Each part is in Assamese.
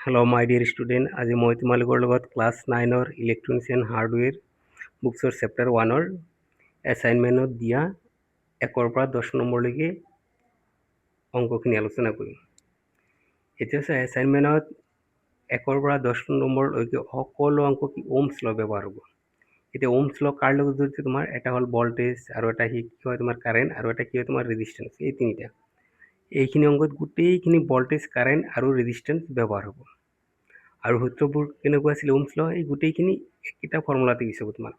হেল্ল' মাই ডিয়াৰ ষ্টুডেণ্ট, আজি মই তোমালোকৰ লগত ক্লাছ 9ৰ ইলেক্ট্ৰনিক্স এণ্ড হাৰ্ডৱেৰ বুকছৰ চেপ্টাৰ 1ৰ এছাইনমেণ্টত দিয়া 1ৰ পৰা 10 নম্বৰলৈকে অংকখিনি আলোচনা কৰিম। এতিয়া চোৱা, এছাইনমেণ্টত 1ৰ পৰা 10 নম্বৰলৈকে সকলো অংক কি ওমছ ল ব্যৱহাৰ হ'ব। এতিয়া ওমছ ল কাৰ লগত জড়িত? তোমাৰ এটা হ'ল ভল্টেজ, আৰু এটা কি হয় তোমাৰ কাৰেণ্ট, আৰু এটা কি হয় তোমাৰ ৰেজিষ্টেন্স। এই তিনিটা। এইখিনি অংকত গোটেইখিনি ভল্টেজ, কাৰেণ্ট আৰু ৰেজিষ্টেন্স ব্যৱহাৰ হ'ব। আৰু সূত্ৰবোৰ কেনেকুৱা আছিলে ওমছ ল? এই গোটেইখিনি একেটা ফৰ্মুলাতে ইউজ হ'ব তোমাৰ।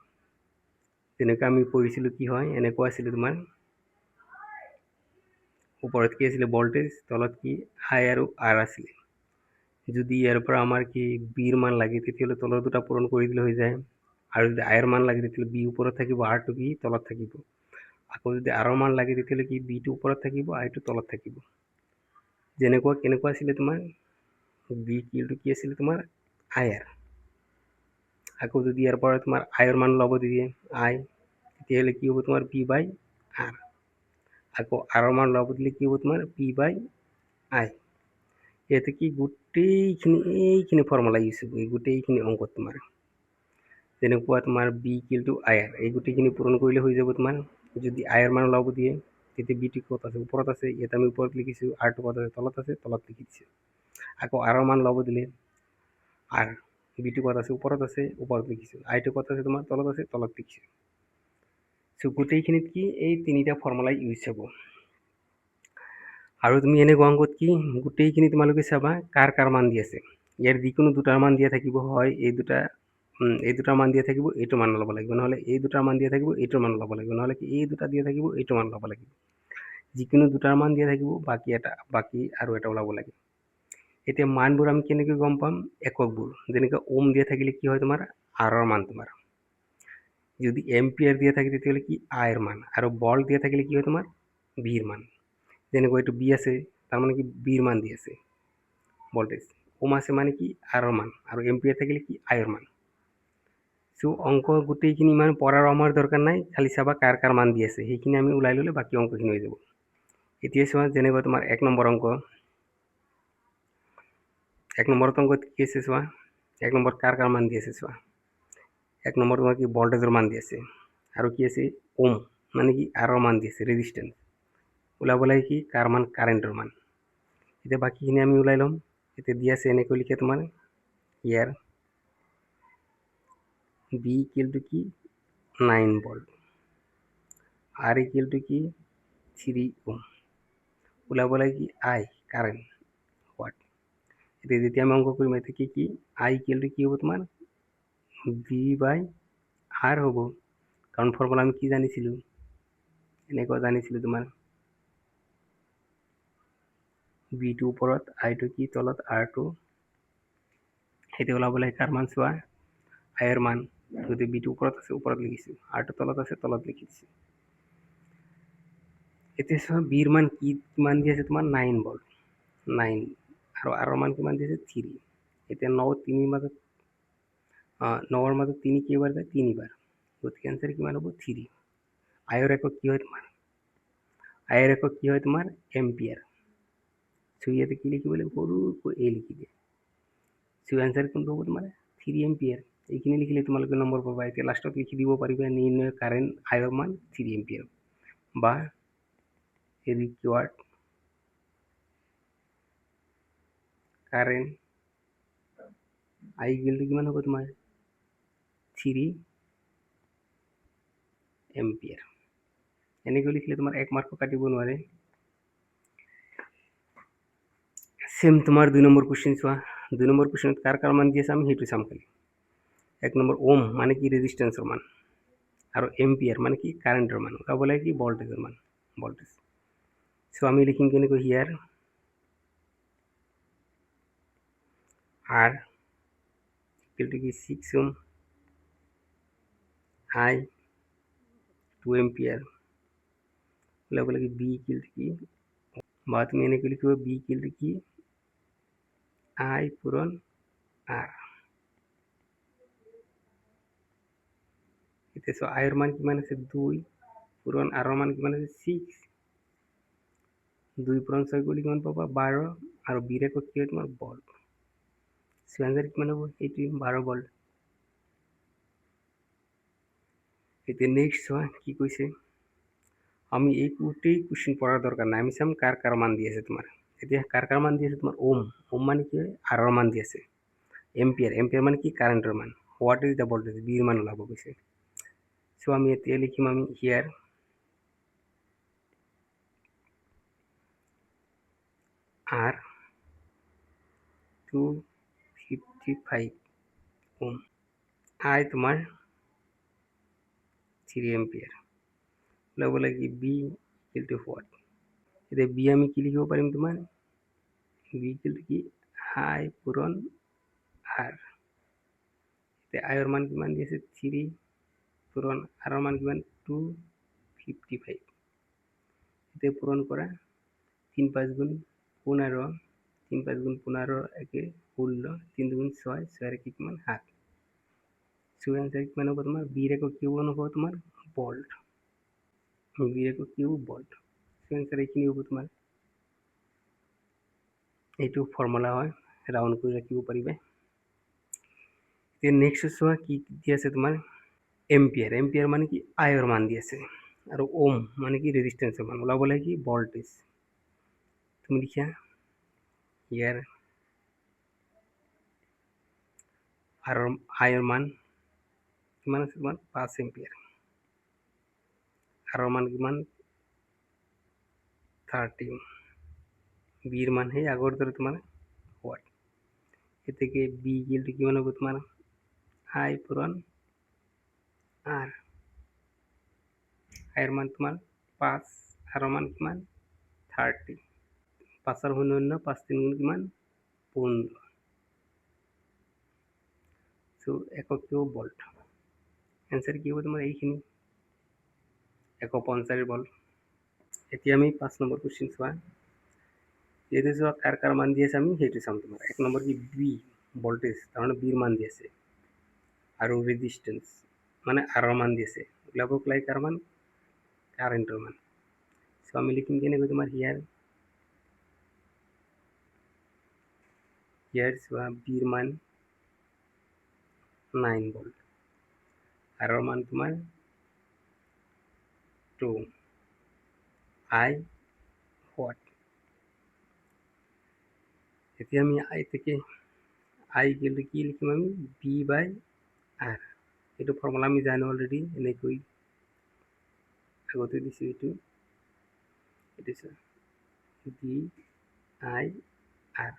যেনেকৈ আমি পঢ়িছিলোঁ, কি হয় এনেকুৱা আছিলে তোমাৰ, ওপৰত কি আছিলে ভল্টেজ, তলত কি আই আৰু আৰ আছিলে। যদি ইয়াৰ পৰা আমাৰ কি বিৰ মান লাগে, তেতিয়াহ'লে তলৰ দুটা পূৰণ কৰি দিলে হৈ যায়। আৰু যদি আইৰ মান লাগে, তেতিয়াহ'লে বি ওপৰত থাকিব, আৰটো কি তলত থাকিব। আকৌ যদি আৰৰ মান লাগে, তেতিয়াহ'লে কি বিটো ওপৰত থাকিব, আইটো তলত থাকিব। যেনেকুৱা কেনেকুৱা আছিলে তোমাৰ বি কিউটো কি আছিলে তোমাৰ আই আৰ। আকৌ যদি ইয়াৰ পৰা তোমাৰ আইৰ মান ল'ব দিয়ে আই, তেতিয়াহ'লে কি হ'ব তোমাৰ পি বাই আৰ। আকৌ আৰৰ মান ল'ব দিলে কি হ'ব তোমাৰ পি বাই আই। ইয়াতে কি গোটেইখিনি এইখিনি ফৰ্মুলা ইউজ হ'ব, এই গোটেইখিনি অংকত তোমাৰ। যেনেকুৱা তোমাৰ বি কিউটো আই আৰ, এই গোটেইখিনি পূৰণ কৰিলে হৈ যাব তোমাৰ। যদি আইৰ মান ল'ব দিয়ে, তেতিয়া বিটো ক'ত আছে ওপৰত আছে, ইয়াত আমি ওপৰত লিখিছোঁ। আৰটো ক'ত আছে তলত আছে, তলত লিখি দিছোঁ। আকৌ আৰৰ মান ল'ব দিলে আৰ, বিটো ক'ত আছে ওপৰত আছে, ওপৰত লিখিছোঁ। আইটো ক'ত আছে তোমাৰ তলত আছে, তলত লিখিছোঁ। চ' গোটেইখিনিত কি এই তিনিটা ফৰ্মুলা ইউজ হ'ব। আৰু তুমি এনেকুৱা অংকত কি গোটেইখিনি তোমালোকে চাবা কাৰ কাৰ মান দি আছে। ইয়াৰ যিকোনো দুটাৰ মান দিয়া থাকিব, হয় এই দুটাৰ মান দিয়া থাকিব, এইটো মান ল'ব লাগিব। নহ'লে এই দুটাৰ মান দিয়া থাকিব, এইটোৰ মান ল'ব লাগিব। নহ'লে কি এই দুটা দিয়া থাকিব, এইটো মান ল'ব লাগিব। যিকোনো দুটাৰ মান দিয়া থাকিব, বাকী আৰু এটা ওলাব লাগে। এতিয়া মানবোৰ আমি কেনেকৈ গম পাম? এককবোৰ। যেনেকৈ ওম দিয়া থাকিলে কি হয় তোমাৰ আৰৰ মান তোমাৰ। যদি এম্পিয়াৰ দিয়া থাকে, তেতিয়াহ'লে কি আইৰ মান। আৰু বল দিয়া থাকিলে কি হয় তোমাৰ বিৰ মান। যেনেকৈ এইটো বি আছে, তাৰমানে কি বিৰ মান দি আছে ভল্টেজ। ওম আছে মানে কি আৰৰ মান, আৰু এম্পিয়াৰ থাকিলে কি আইৰ মান। চ' অংক গোটেইখিনি ইমান পঢ়াৰ আমাৰ দৰকাৰ নাই, খালি চাবা কাৰ কাৰ মান দি আছে, সেইখিনি আমি ওলাই ল'লে বাকী অংকখিনি হৈ যাব। এতিয়া চোৱা, যেনেকৈ তোমাৰ 1 নম্বৰ অংক, 1 নম্বৰত অংকত কি আছে চোৱা, 1 নম্বৰত কাৰ কাৰ মান দি আছে চোৱা। 1 নম্বৰ তোমাৰ কি ভল্টেজৰ মান দি আছে, আৰু কি আছে ওম মানে কি আৰৰ মান দি আছে, ৰেজিষ্টেন্স। ওলাব লাগে কি কাৰ মান কাৰেণ্টৰ মান। এতিয়া বাকীখিনি আমি ওলাই ল'ম। এতিয়া দি আছে এনেকৈ লিখে তোমাৰ ইয়াৰ বি ইকুৱেলটো কি 9 ভল্ট, আৰ ইকুৱেলটো কি 3 ওম। ওলাব লাগে কি আই কাৰেণ্ট হোৱাট। এতিয়া যেতিয়া আমি অংক কৰিম, এতিয়া কি আই ইকুৱেলটো কি হ'ব তোমাৰ বি বাই আৰ হ'ব। কাৰণ ফৰ্মুলা আমি কি জানিছিলোঁ, এনেকুৱা জানিছিলোঁ তোমাৰ বিটো ওপৰত, আইটো কি তলত, আৰটো। সেইটো ওলাব লাগে কাৰ মান চোৱা আইৰ মান। যদি বিটো ওপৰত আছে ওপৰত লিখিছোঁ, আৰটো তলত আছে তলত লিখি দিছোঁ। এতিয়া চোৱা বিৰ মান কিমান দি আছে তোমাৰ 9 ভল্ট, 9, আৰু আৰৰ মান কিমান দি আছে 3। এতিয়া 9ৰ মাজত 3 কেইবাৰ যায়? 3 বাৰ। গতিকে এনচাৰ কিমান হ'ব 3। আইৰ একক কি হয় তোমাৰ? আইৰ একক কি হয় তোমাৰ এম্পিয়াৰ। চ' ইয়াতে কি লিখিব লাগিব? সৰুকৈ এ লিখি দিয়ে। চ' এনচাৰ কোনটো হ'ব তোমাৰ 3 এম্পিয়াৰ। এইখিনি লিখিলে তোমালোকে নম্বৰ পাবা। এতিয়া লাষ্টত লিখি দিব পাৰিবা নিৰ্ণয় কাৰেণ্ট আইৰ মান 3 এম্পিয়াৰ, বা ৰিকুৱাৰ্ড কাৰেণ্ট আই ইকুৱেলটো কিমান হ'ব তোমাৰ 3 এম্পিয়াৰ। এনেকৈ লিখিলে তোমাৰ 1 মাৰ্কো কাটিব নোৱাৰে। সেম তোমাৰ 2 নম্বৰ কুৱেশ্যন চোৱা। 2 নম্বৰ কুৱেশ্যনত কাৰ কাৰ মান দি আছে আমি সেইটো চাম খালি। 1 নম্বৰ ওম মানে কি ৰেজিষ্টেন্সৰ মান, আৰু এম্পিয়াৰ মানে কি কাৰেণ্টৰ মান। ওলাব লাগে কি ভল্টেজৰ মান, ভল্টেজ। চ' আমি লিখিম কেনেকৈ হিয়াৰ আৰ ইকুৱেল টু কি 6 ওম, আই 2 এম্পিয়াৰ। ওলাব লাগে বি ইকুৱেল টু কি, বা তুমি এনেকৈ লিখিব বি ইকুৱেল টু কি আই পূৰণ আৰ। এতিয়া চোৱা আইৰ মান কিমান আছে 2 পূৰণ আৰৰ মান কিমান আছে 6। 2 পূৰণ 6 কৰিলে কিমান পাবা 12, আৰু বিৰ একক কি হয় তোমাৰ ভল্ট। সো অ্যান্সাৰ কিমান হ'ব? এইটোৱে 12 ভল্ট। এতিয়া নেক্সট চোৱা কি কৈছে, আমি এই গোটেই কুৱেশ্যন পঢ়াৰ দৰকাৰ নাই, আমি চাম কাৰ কাৰ মান দি আছে তোমাৰ। এতিয়া কাৰ কাৰ মান দি আছে তোমাৰ? ওম। ওম মানে কি হয়? আৰৰ মান দি আছে। এম্পিয়াৰ, এম্পিয়াৰ মানে কি? কাৰেণ্টৰ মান। What is the voltage? বিৰ মান ওলাব কৈছে। চ' আমি এতিয়া লিখিম আমি হিয়াৰ R 255 ওম, I তোমাৰ 3 এম্পিয়াৰ। ওলাব লাগে বি ইকুৱেল টু হোৱাট? এতিয়া বি আমি কি লিখিব পাৰিম তোমাৰ? বি ইকুৱেল টু কি? আই পূৰণ আৰ। এতিয়া আইৰ মান কিমান দি আছে? 3 পূৰণ আৰৰ মান কিমান? 255। এতিয়া পূৰণ কৰা, 3 5 গুণ 15, 3 5 গুণ 15 একে 16, 3 দুগুণ 6, 6 একে কিমান? 7। সো অ্যান্সার কিমান হ'ব তোমাৰ? বিৰ একক কিউ হ'ব তোমাৰ ভল্ট। বিৰ একক কিউ ভল্ট। সো অ্যান্সাৰ এইখিনি হ'ব তোমাৰ। এইটো ফৰ্মুলা হয়, ৰাউণ্ড কৰি ৰাখিব পাৰিবা। এতিয়া নেক্সট চোৱা কি দি আছে তোমাৰ? এম্পিয়াৰ। এম্পিয়াৰ মানে কি? আইৰ মান দি আছে। আৰু ওম মানে কি? ৰেজিষ্টেন্সৰ মান। ওলাব লাগে কি? ভল্টেজ। তুমি লিখা ইয়াৰ আইৰ মান কিমান আছে তোমাৰ? 5 এম্পিয়াৰ। আৰৰ মান কিমান? 30। বিৰ মান সেই আগৰ দৰে তোমাৰ হোৱাট। এতেকে বি ইকুৱেল টু কিমান হ'ব তোমাৰ? আই পূৰণ আৰ। আইৰ মান তোমাৰ 5, আৰৰ মান কিমান? 30। 5 শূন্য 5 3 গুণ কিমান? 15। সো একক কিউ ভল্ট। এনসার কি হ'ব তোমাৰ? এইখিনি 150 ভল্ট। এতিয়া আমি 5 নম্বৰ কুৱেশ্যন চোৱা। এইটো চোৱা কাৰ কাৰ মান দি আছে, আমি সেইটো চাম তোমাৰ। 1 নম্বৰ কি? বি ভল্টেজ, তাৰমানে বিৰ মান দি আছে। আৰু ৰেজিষ্টেন্স মানে আৰৰ মান দি আছে। ওলাব লাগে কাৰ মান? কাৰেণ্টৰ মান। সো আমি লিখিম কেনেকৈ তোমাৰ? ইয়াৰ চোৱা বিৰ মান 9 ভল্ট, আৰৰ মান তোমাৰ 2, আই হোৱাট। এতিয়া আমি আই থেকে আই ইকুৱেল টু কি লিখিম আমি? বি বাই আৰ। এইটো ফৰ্মুলা আমি জানো অলৰেডি, এনেকৈ আগতে দিছোঁ। এইটো বি আই আৰ।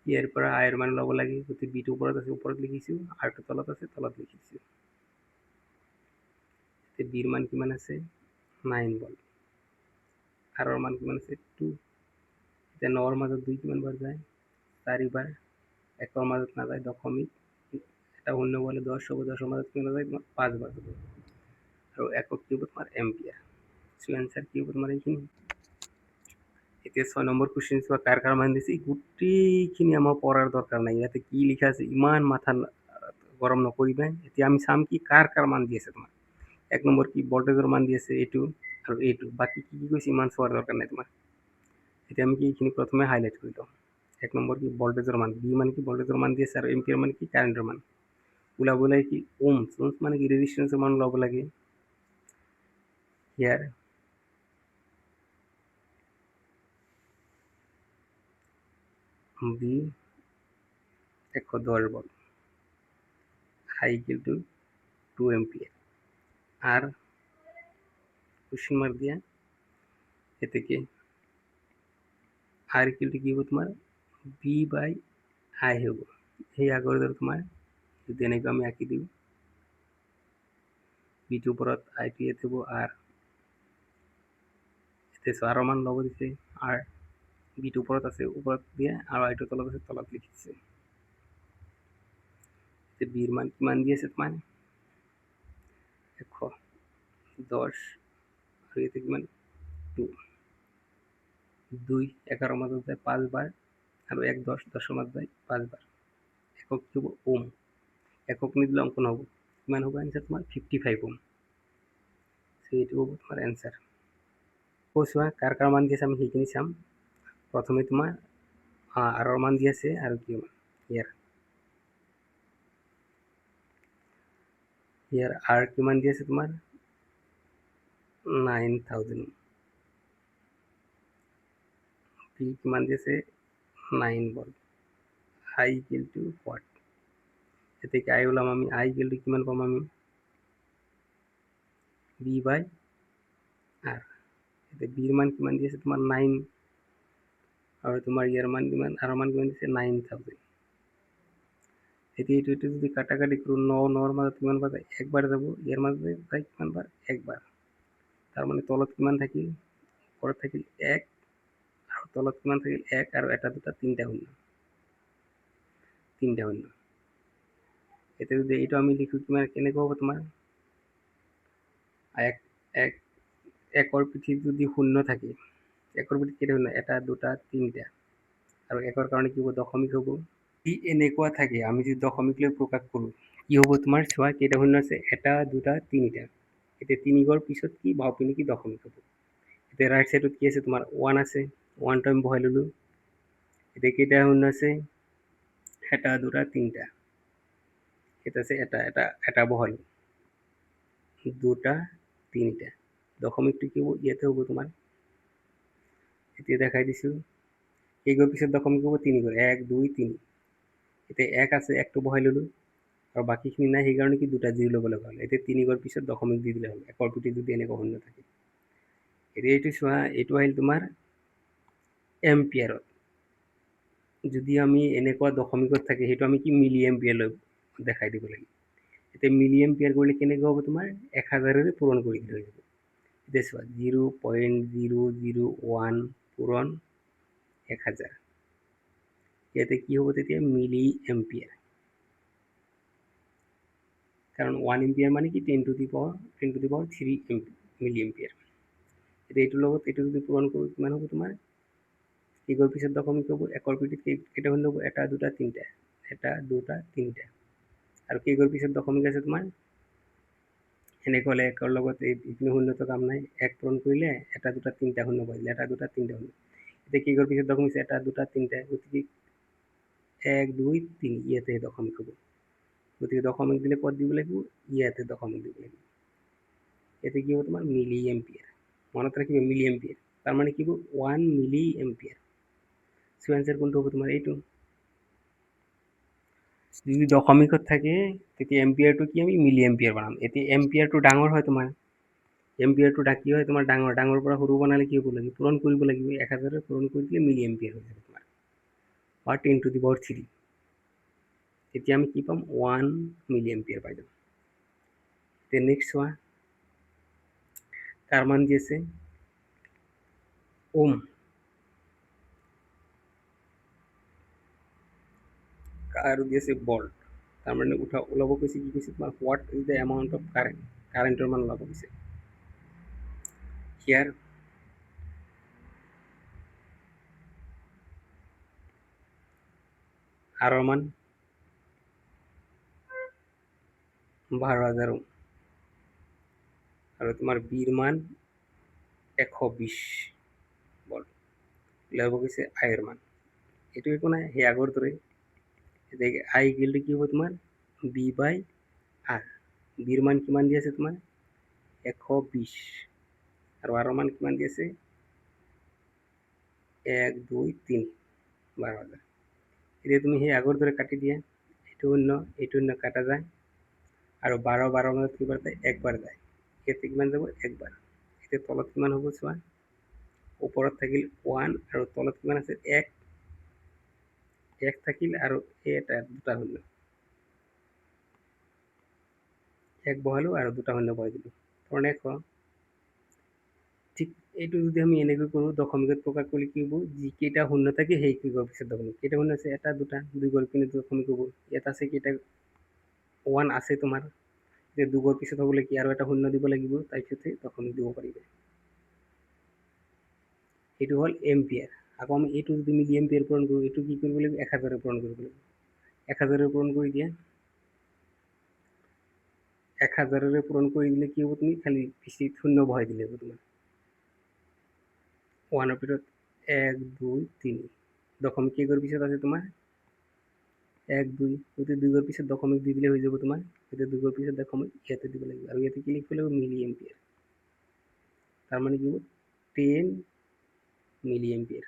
ইয়াৰ পৰা আইৰ মান ল'ব লাগে, গতিকে বিটো ওপৰত আছে, ওপৰত লিখিছোঁ, আৰটো তলত আছে, তলত লিখিছোঁ। এতিয়া বিৰ মান কিমান আছে? 9 ভল্ট। আৰৰ মান কিমান আছে? 2। এতিয়া 9ৰ মাজত 2 কিমান বাৰ যায়? 4 বাৰ। 1ৰ মাজত নাযায়, দশমিক এটা শূন্য গ'লে 10 হ'ব, 10ৰ মাজত কিমান যায়? তোমাৰ 5 বাৰ যাব। আৰু একক কি হ'ব তোমাৰ? এম্পিয়াৰ। সো এনসাৰ কি হ'ব তোমাৰ? এইখিনি। এতিয়া 6 নম্বৰ কুৱেশ্যন চোৱা, কাৰ কাৰ মান দিছে? গোটেইখিনি আমাৰ পঢ়াৰ দৰকাৰ নাই, ইয়াতে কি লিখা আছে ইমান মাথা গৰম নকৰিবা। এতিয়া আমি চাম কি কাৰ কাৰ মান দি আছে তোমাৰ। 1 নম্বৰ কি? ভল্টেজৰ মান দি আছে এইটো আৰু এইটো। বাকী কি কি কৈছে ইমান চোৱাৰ দৰকাৰ নাই তোমাৰ। এতিয়া আমি কি এইখিনি প্ৰথমে হাইলাইট কৰি লওঁ। 1 নম্বৰ কি? ভল্টেজৰ মান। বি মানে কি? ভল্টেজৰ মান দি আছে। আৰু এম্পিয়াৰ মানে কি? কাৰেণ্টৰ মান। ওলাব লাগে কি? ওমছ। ওমছ মানে কি? ৰেজিষ্টেন্সৰ মান ওলাব লাগে। ইয়াৰ V 110 volt, I equal to 2 ampere. আৰ কোশ্চেন মাৰ্ক দিয়া এতে আৰ ইকুয়াল টু কি হ'ব তোমাৰ? বি বাই আই হ'ব। সেই আগৰ দৰে তোমাৰ যদি এনেকৈ আমি আঁকি দিওঁ, বিটোৰ ওপৰত আইটো ইয়াত হ'ব আৰ। এতিয়া আৰৰ মান ল'ব দিছে আৰ, বিটো ওপৰত আছে, ওপৰত দিয়ে, আৰু আইটো তলত আছে, তলত লিখি দিছে। এতিয়া বিৰ মান কিমান দি আছে তোমাৰ? 110, আৰু ইয়াতে কিমান? 2। 2 11ৰ মাজত যায় 5 বাৰ, আৰু 1 10 10ৰ মাজত যায় 5 বাৰ। একক কি হ'ব? ওম। একক নিদিলে অংক নহ'ব। কিমান হ'ব এনসাৰ তোমাৰ? 55 ওম। এইটো হ'ব তোমাৰ এনসাৰ। চোৱা কাৰ কাৰ মান দি আছে আমি সেইখিনি চাম। প্ৰথমে তোমাৰ আৰৰ মান দি আছে আৰু কি মান? ইয়াৰ আৰ কিমান দি আছে তোমাৰ 9000, পি কিমান দি আছে 9 volt, I equal two what, এতিয়া আই ওলাম আমি, আই ইকুৱেল টু কিমান পাম আমি বি বাই আৰ। এতিয়া বিৰ মান কিমান দি আছে তোমাৰ 9 আৰু তোমাৰ ইয়াৰ মান কিমান, আৰ মান কিমান দিছে 9000। এতিয়া এইটো যদি কাটাকাটি কৰোঁ 9 9ৰ মাজত কিমান বাৰ যায়, একবাৰ যাব, ইয়াৰ মাজত যায় কিমান বাৰ, একবাৰ। তাৰমানে তলত কিমান থাকিল, ওপৰত থাকিল 1 আৰু তলত কিমান থাকিল 1 আৰু এটা দুটা তিনিটা শূন্য, এতিয়া যদি এইটো আমি লিখোঁ কিমান কেনেকুৱা হ'ব তোমাৰ, একৰ পিঠিত যদি শূন্য থাকে, একৰ পিঠিত কেইটা শূন্য, এটা দুটা তিনিটা, আৰু একৰ কাৰণে কি হ'ব দশমিক হ'ব। ই এনেকুৱা থাকে, আমি যদি দশমিক লৈ প্ৰকাশ কৰোঁ কি হ'ব তোমাৰ, চোৱা কেইটা শূন্য আছে, এটা দুটা তিনিটা, এতিয়া 3 ঘৰ পিছত কি বাওঁপিনে কি দশমিক হ'ব। এতিয়া ৰাইট চাইডত কি আছে তোমাৰ 1 আছে, 1টো আমি বহাই ল'লোঁ। এতিয়া কেইটা শূন্য আছে, এটা দুটা তিনিটা, এটা আছে এটা বহালোঁ, দুটা তিনিটা, দশমিকটো কি হ'ব ইয়াতে হ'ব তোমাৰ। এতিয়া দেখাই দিছোঁ, কেইঘৰ পিছত দশমিক হ'ব 3 ঘৰ, 1 2 3, এতিয়া 1 আছে, 1টো বহাই ল'লোঁ আৰু বাকীখিনি নাই, সেইকাৰণে কি দুটা জিৰ' ল'ব লগা হ'ল। এতিয়া 3 ঘৰ পিছত দশমিক দি দিলে হ'ল, একৰ পিঠিত যদি এনেকুৱা শূন্য থাকে। এতিয়া এইটো চোৱা, এইটো আহিল তোমাৰ এম্পিয়াৰত। যদি আমি এনেকুৱা দশমিকত থাকে, সেইটো আমি কি মিলি এম্পিয়াৰ লৈ দেখাই দিব লাগিব। এতিয়া মিলি এম্পিয়াৰ কৰিলে কেনেকুৱা হ'ব তোমাৰ, 1000ৰে পূৰণ কৰি দিলে হৈ যাব। এতিয়া চোৱা 0.001 পূৰণ 1000, ইয়াতে কি হ'ব তেতিয়া মিলি এম্পিয়াৰ, কাৰণ 1 এম্পিয়াৰ মানে কি 10 to the power 3 মিলি এম্পিয়াৰ। এতিয়া এইটোৰ লগত এইটো যদি পূৰণ কৰোঁ কিমান হ'ব তোমাৰ, কেইঘৰ পিছত দশমিক হ'ব, একৰ পিঠিত কেইটা শূন্য হ'ব, এটা দুটা তিনিটা, এটা দুটা তিনিটা, আৰু কেইঘৰ পিছত দশমিক আছে তোমাৰ, সেনেকৈ হ'লে একৰ লগত এইখিনি শূন্যটো কাম নাই, 1 পূৰণ কৰিলে এটা দুটা তিনিটা শূন্য পাই দিলে, এটা দুটা তিনিটা শূন্য। এতিয়া কেইঘৰ পিছত দশমিক আছে, এটা দুটা তিনিটা, গতিকে 1 2 3 ইয়াতে দশমিক হ'ব। গতিকে দশমিক দিলে ক'ত দিব লাগিব, ইয়াতে দশমিক দিব লাগিব। ইয়াতে কি হ'ব তোমাৰ মিলি এম্পিয়াৰ, মনত ৰাখিবা মিলি এম্পিয়াৰ, তাৰমানে কি হ'ব 1 মিলি এম্পিয়াৰ। সো এনসাৰ কোনটো হ'ব তোমাৰ এইটো। যদি দশমিকত থাকে তেতিয়া এম্পিয়াৰটো কি আমি মিলি এম্পিয়াৰ বনাম। এতিয়া এম্পিয়াৰটো ডাঙৰ হয় তোমাৰ, এম্পিয়াৰটো কি হয় তোমাৰ ডাঙৰ পৰা সৰু বনালে কি হ'ব লাগিব, পূৰণ কৰিব লাগিব, 1000 পূৰণ কৰি দিলে মিলি এম্পিয়াৰ হৈ যাব তোমাৰ, বা 10 to the power 3। তেতিয়া আমি কি পাম 1 মিলি এম্পিয়াৰ পাই যাম। এতিয়া নেক্সট চোৱা, তাৰ মান দি আছে ওম, আৰু দি আছে ভল্ট, তাৰমানে ওলাব কৈছে কি কৈছে তোমাৰ what is the amount of current, কাৰেণ্টৰ মান ওলাব কৈছে। হিয়াৰ আৰৰ মান 12000 ওম, আৰু তোমাৰ বিৰ মান 120 ভল্ট, ওলাব কৈছে আইৰ মান। এইটো একো নাই, সেই আগৰ দৰে। এতিয়া আই ইকুৱেল টু কি হ'ব তোমাৰ বি বাই আৰ, বিৰ মান কিমান দি আছে তোমাৰ 120, আৰু আৰৰ মান কিমান দি আছে 1 2 3, 12000। এতিয়া তুমি সেই আগৰ দৰে কাটি দিয়া, এইটো শূন্য কাটা যায়, আৰু 12 12 মাজত কিবাৰ যায়, একবাৰ যায়, ইয়াতে কিমান যাব একবাৰ। এতিয়া তলত কিমান হ'ব চোৱা, ওপৰত থাকিল 1 আৰু তলত কিমান আছে 1 থাকিল, আৰু এই এটা দুটা শূন্য, 1 বহালোঁ আৰু দুটা শূন্য বহাই দিলোঁ, ধৰণে 100। ঠিক এইটো যদি আমি এনেকৈ কৰোঁ, দশমিকত প্ৰকাশ কৰিলে কি হ'ব, যিকেইটা শূন্য থাকে সেই কেইঘৰ পিছত দশমিক, কেইটা শূন্য আছে এটা দুটা, 2 ঘৰ পিনে দশমিক হ'ব, ইয়াত আছে কেইটা 1 আছে তোমাৰ, যে 2 ঘৰ পিছত হ'বলৈ কি আৰু এটা শূন্য দিব লাগিব, তাৰপিছতে দশমিক দিব পাৰিবা। এইটো হ'ল এম্পিয়াৰ। আকৌ আমি এইটো যদি মিলি এম্পিয়াৰ পূৰণ কৰোঁ, এইটো কি কৰিব লাগিব 1000 পূৰণ কৰিব লাগিব, 1000 পূৰণ কৰি দিয়া, 1000 পূৰণ কৰি দিলে কি হ'ব, তুমি খালি পিছত শূন্য বহাই দিলে হ'ব তোমাৰ, 1ৰ ভিতৰত 1 2 3, দশমিক কেইঘৰ পিছত আছে তোমাৰ 1 2 গতিকে 2 ৰ পিছত দশমিক দি দিলে হৈ যাব তোমাৰ। এতিয়া 2 ৰ পিছত দশমিক ইয়াতে দিব লাগিব আৰু ইয়াতে কি লিখিব লাগিব মিলি এম্পিয়াৰ। তাৰ মানে কি হ'ব 10 মিলি এম্পিয়াৰ।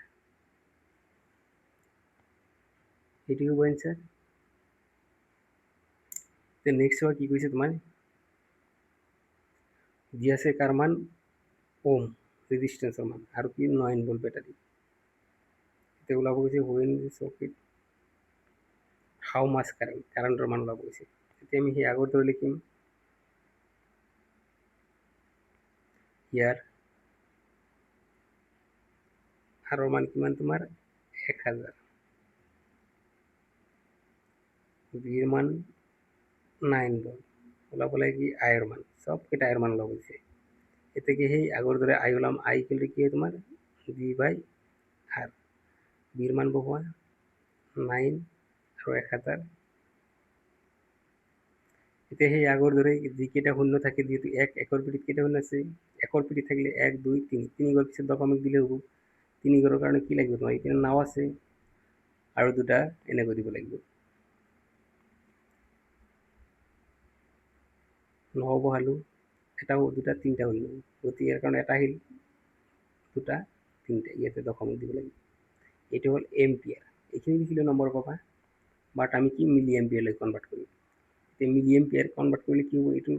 এইটো হ'ব এনসাৰ। নেক্সট হোৱা কি কৈছে তোমাৰ যি আছে কাৰ মান ওম ৰেজিষ্টেন্সৰ মান আৰু কি 9 ভোল্ট বেটাৰী। এতিয়া ওলাব গৈছে when the socket how much কাৰেণ্টৰ মান ওলাব গৈছে। এতিয়া আমি সেই আগৰ দৰে লিখিম ইয়াৰ আৰৰ মান কিমান তোমাৰ 1000, বিৰ মান 9 ভোল্ট ওলাব লাগে কি আইৰ মান, চবকেইটা আইৰ মান ওলাব গৈছে। এতিয়া সেই আগৰ দৰে আই ওলাম, আই কিন্তু কি তোমাৰ ভি বাই আৰ। বিৰ মান বহুৱা 9 আৰু 1000। এতিয়া সেই আগৰ দৰে যিকেইটা শূন্য থাকে, যিহেতু একৰ পিঠিত কেইটা শূন্য আছে, একৰ পিঠিত থাকিলে 1 2 3 3 ঘৰ পিছত দশমিক দিলে হ'ব। 3 ঘৰৰ কাৰণে কি লাগিব তোমাৰ এইপিনে নাও আছে আৰু দুটা এনেকৈ দিব লাগিব। নাও বহালোঁ, এটা দুটা তিনিটা শূন্য, গতিকে ইয়াৰ কাৰণে এটা আহিল, দুটা তিনিটা, ইয়াতে দশমিক দিব লাগিব। এইটো হ'ল এম্পিয়াৰ। এইখিনি লিখিলে নম্বৰ পাবা, বাট আমি কি মিলি এম্পিয়াৰলৈ কনভাৰ্ট কৰিম। এতিয়া মিলি এম্পিয়াৰ কনভাৰ্ট কৰিলে কি হ'ব, এইটো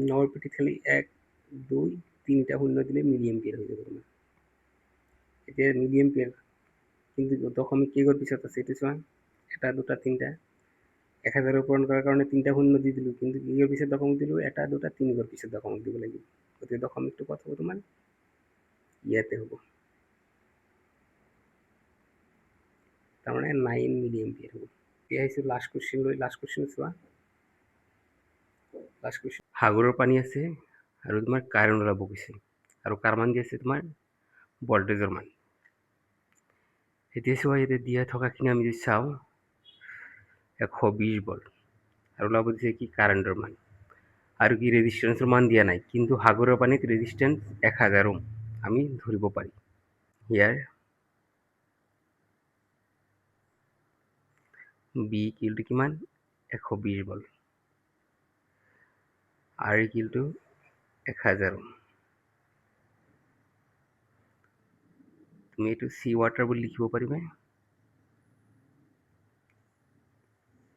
নাৱৰ পিঠিত খালি 1 2 3টা শূন্য দিলে মিলি এম্পিয়াৰ হৈ যাব তোমাৰ। এতিয়া মিলি এম্পিয়াৰ কিন্তু দশমিক কেইঘৰ পিছত আছে এইটো চোৱা, এটা দুটা তিনিটা। 1000 পূৰণ কৰাৰ কাৰণে 3টা শূন্য দি দিলোঁ, কিন্তু কেইঘৰ পিছত দশমিক দিলোঁ, এটা দুটা 3 ঘৰ পিছত দশমিক দিব লাগিব। গতিকে দশমিকটো ক'ত হ'ব তোমাৰ ইয়াতে হ'ব, তাৰমানে 9 মিলি এম্পিয়াৰ হ'ব। এতিয়া আহিছোঁ লাষ্ট কুৱেশ্যন লৈ। লাষ্ট কুৱেশ্যন চোৱা, লাষ্ট কুৱেশ্যন সাগৰৰ পানী আছে আৰু তোমাৰ কাৰেণ্ট ওলাব গৈছে আৰু কাৰ মান দি আছে তোমাৰ ভল্টেজৰ মান। এতিয়া চোৱা, ইয়াতে দিয়া থকাখিনি আমি যদি চাওঁ 120 ভোল্ট আৰু ওলাব দিছে কি কাৰেণ্টৰ মান আৰু কি ৰেজিষ্টেন্সৰ মান দিয়া নাই, কিন্তু সাগৰৰ পানীত ৰেজিষ্টেন্স 1000 ওম আমি ধৰিব পাৰি। ইয়াৰ বি কিলটো কিমান 120 ভোল্ট, আৰ কিলটো 1000 ওম। তুমি এইটো চি ৱাটাৰ বুলি লিখিব পাৰিবা,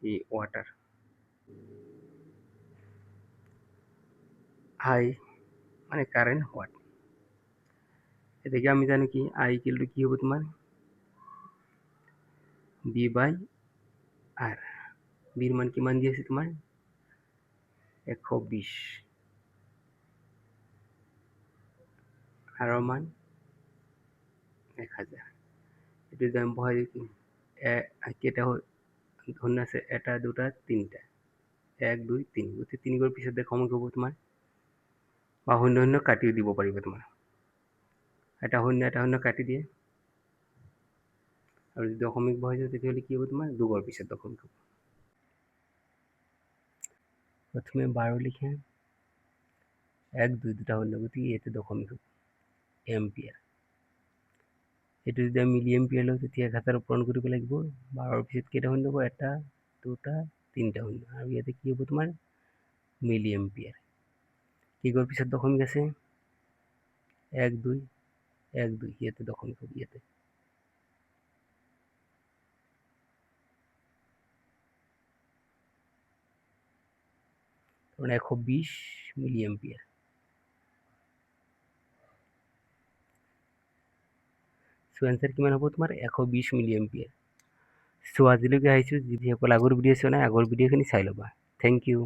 এই ৱাটাৰ। আই মানে কারেন্ট ওয়াট। এদিকে আমি জানি কি আই ইকুয়াল টু কি হবে তোমার বি বাই আর। বির মান কিমান দি আছে তোমাৰ 120 আর মান 1000। এটি দাম বহাই দিই কেইটা ধন্য আছে এটা দুটা তিনটা 1 2 3 গতি 3 ঘর পিছত দেখাম হ'ব তোমাৰ বা শূন্য শূন্য কাটিও দিব পাৰিব তোমাৰ। এটা শূন্য কাটি দিয়ে আৰু যদি দশমিক বহাই যায় তেতিয়াহ'লে কি হ'ব তোমাৰ 2 ঘৰ পিছত দশমিক হ'ব। প্রথমে 12 লিখে 1 2 দুটা শূন্য, গতিকে ইয়াতে দশমিক হ'ব এম্পিয়াৰ। এইটো যদি আমি মিলি এম্পিয়াৰ লওঁ তেতিয়া 1000 পূৰণ কৰিব লাগিব। 12ৰ পিছত কেইটা শূন্য হ'ব এটা দুটা তিনিটা শূন্য আৰু ইয়াতে কি হ'ব তোমাৰ মিলি এম্পিয়াৰ। কেইঘৰ পিছত দশমিক আছে 1 2 1 2, ইয়াতে দশমিক হ'ব ইয়াতে। মানে 120 মিলি এম্পিয়াৰ। সো এনসাৰ কিমান হ'ব তোমাৰ 120 মিলি এম্পিয়াৰ। সো আজিলৈকে আহিছোঁ, যিসকল আগৰ ভিডিঅ' চোৱা নাই আগৰ ভিডিঅ'খিনি চাই ল'বা। Thank U.